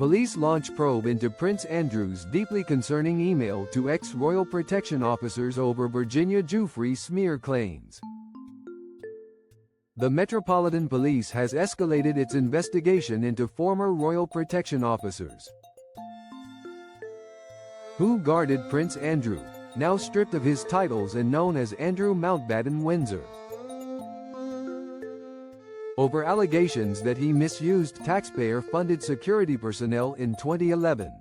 Police launch probe into Prince Andrew's deeply concerning email to ex-Royal Protection officers over Virginia Giuffre smear claims. The Metropolitan Police has escalated its investigation into former Royal Protection officers who guarded Prince Andrew, now stripped of his titles and known as Andrew Mountbatten Windsor, over allegations that he misused taxpayer-funded security personnel in 2011.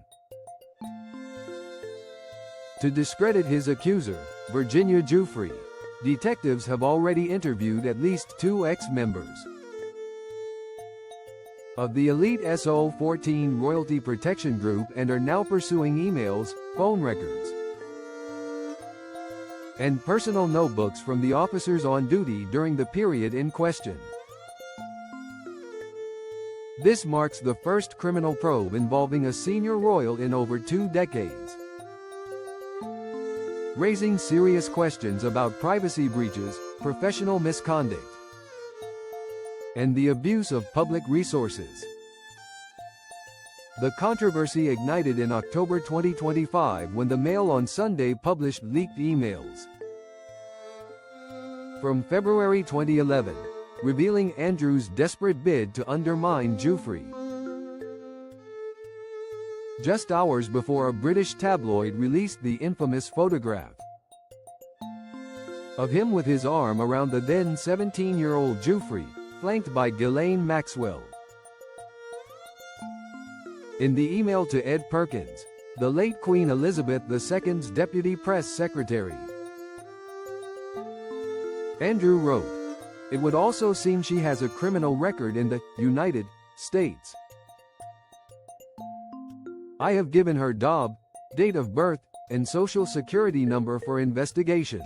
To discredit his accuser, Virginia Giuffre, detectives have already interviewed at least 2 ex-members of the elite SO14 Royalty Protection Group and are now pursuing emails, phone records, and personal notebooks from the officers on duty during the period in question. This marks the first criminal probe involving a senior royal in over 2 decades, raising serious questions about privacy breaches, professional misconduct, and the abuse of public resources. The controversy ignited in October 2025 when the Mail on Sunday published leaked emails from February 2011, revealing Andrew's desperate bid to undermine Giuffre. Just hours before a British tabloid released the infamous photograph of him with his arm around the then 17-year-old Giuffre, flanked by Ghislaine Maxwell. In the email to Ed Perkins, the late Queen Elizabeth II's deputy press secretary, Andrew wrote, "It would also seem she has a criminal record in the United States. I have given her DOB, date of birth, and social security number for investigation."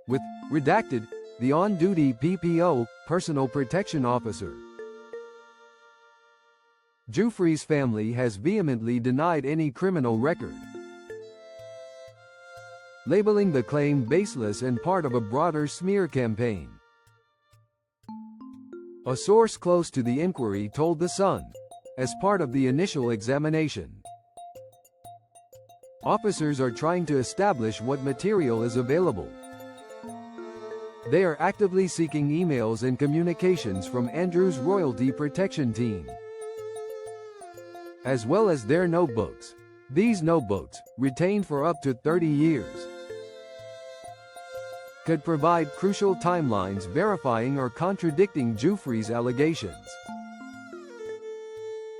With redacted, the on-duty PPO, personal protection officer. Giuffre's family has vehemently denied any criminal record, labeling the claim baseless and part of a broader smear campaign. A source close to the inquiry told The Sun, as part of the initial examination, officers are trying to establish what material is available. They are actively seeking emails and communications from Andrew's royalty protection team, as well as their notebooks. These notebooks, retained for up to 30 years, could provide crucial timelines verifying or contradicting Giuffre's allegations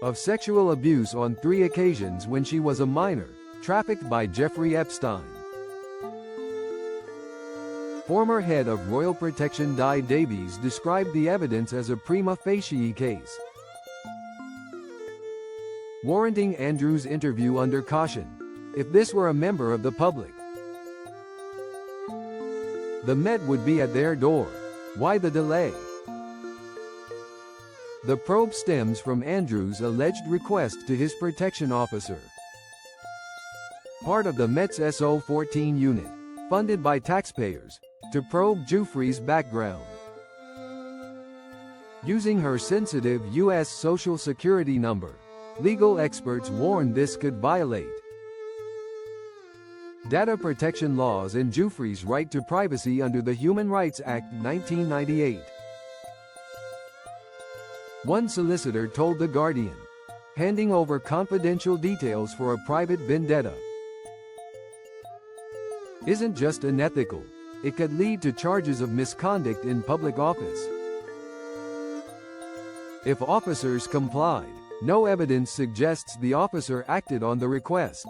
of sexual abuse on 3 occasions when she was a minor, trafficked by Jeffrey Epstein. Former head of Royal Protection Di Davies described the evidence as a prima facie case, warranting Andrew's interview under caution. If this were a member of the public, the Met would be at their door. Why the delay? The probe stems from Andrew's alleged request to his protection officer, part of the Met's SO14 unit, funded by taxpayers, to probe Giuffre's background. Using her sensitive U.S. Social Security number, legal experts warned this could violate data protection laws and Giuffre's right to privacy under the Human Rights Act 1998. One solicitor told The Guardian, handing over confidential details for a private vendetta isn't just unethical, it could lead to charges of misconduct in public office. If officers complied, no evidence suggests the officer acted on the request.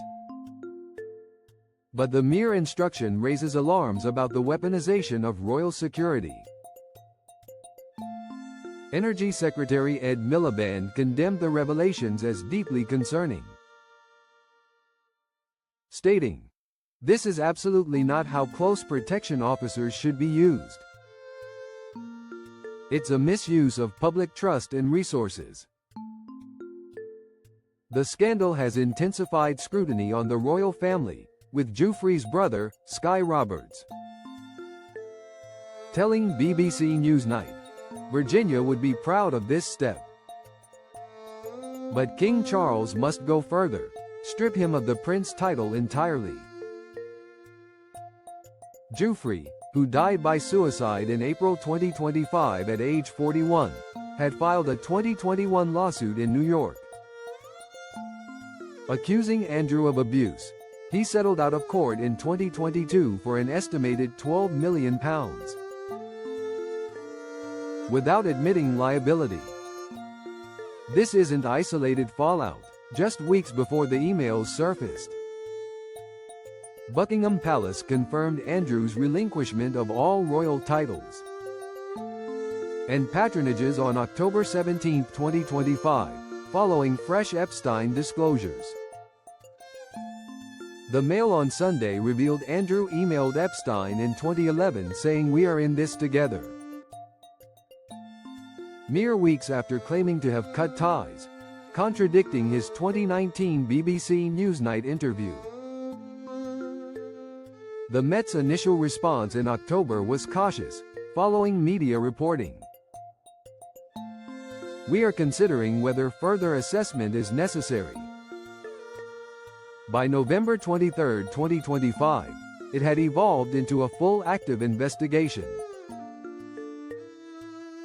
But the mere instruction raises alarms about the weaponization of royal security. Energy Secretary Ed Miliband condemned the revelations as deeply concerning, stating, "This is absolutely not how close protection officers should be used. It's a misuse of public trust and resources." The scandal has intensified scrutiny on the royal family, with Giuffre's brother, Sky Roberts, telling BBC Newsnight, "Virginia would be proud of this step." But King Charles must go further, strip him of the prince title entirely. Giuffre, who died by suicide in April 2025 at age 41, had filed a 2021 lawsuit in New York, accusing Andrew of abuse. He settled out of court in 2022 for an estimated £12 million, without admitting liability. This isn't isolated fallout. Just weeks before the emails surfaced, Buckingham Palace confirmed Andrew's relinquishment of all royal titles and patronages on October 17, 2025, following fresh Epstein disclosures. The Mail on Sunday revealed Andrew emailed Epstein in 2011 saying, "We are in this together," mere weeks after claiming to have cut ties, contradicting his 2019 BBC Newsnight interview. The Met's initial response in October was cautious, following media reporting. "We are considering whether further assessment is necessary." By November 23, 2025, it had evolved into a full active investigation.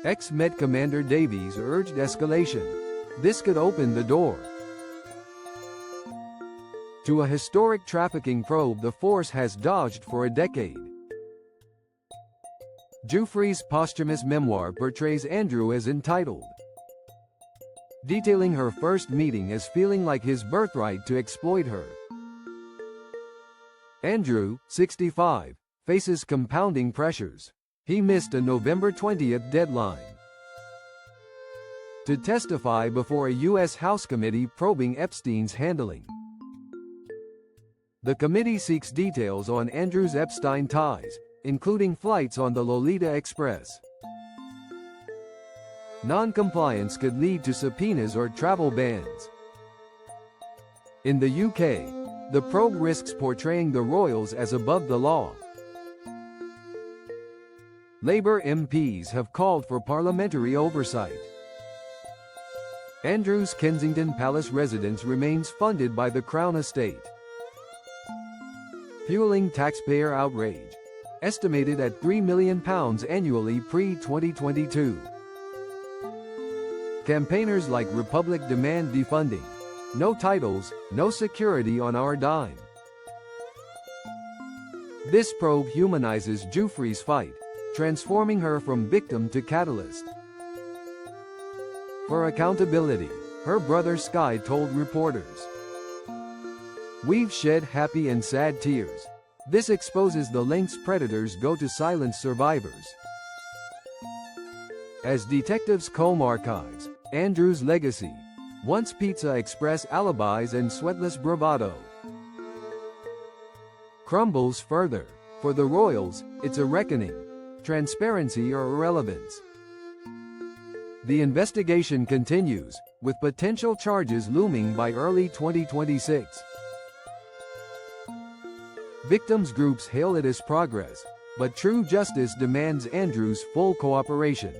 Ex-Met Commander Davies urged escalation. This could open the door to a historic trafficking probe the force has dodged for a decade. Giuffre's posthumous memoir portrays Andrew as entitled, detailing her first meeting as feeling like his birthright to exploit her. Andrew, 65, faces compounding pressures. He missed a November 20th deadline to testify before a U.S. House committee probing Epstein's handling. The committee seeks details on Andrew's Epstein ties, including flights on the Lolita Express. Non-compliance could lead to subpoenas or travel bans. In the UK, the probe risks portraying the royals as above the law. Labour MPs have called for parliamentary oversight. Andrew's Kensington Palace residence remains funded by the Crown Estate, fueling taxpayer outrage, estimated at £3 million annually pre-2022. Campaigners like Republic demand defunding. No titles, no security on our dime. This probe humanizes Giuffre's fight, transforming her from victim to catalyst. For accountability, her brother Sky told reporters, "We've shed happy and sad tears. This exposes the lengths predators go to silence survivors." As detectives comb archives, Andrew's legacy, once Pizza Express alibis and sweatless bravado, crumbles further. For the royals, it's a reckoning. Transparency or irrelevance. The investigation continues, with potential charges looming by early 2026. Victims groups hail it as progress, but true justice demands Andrew's full cooperation.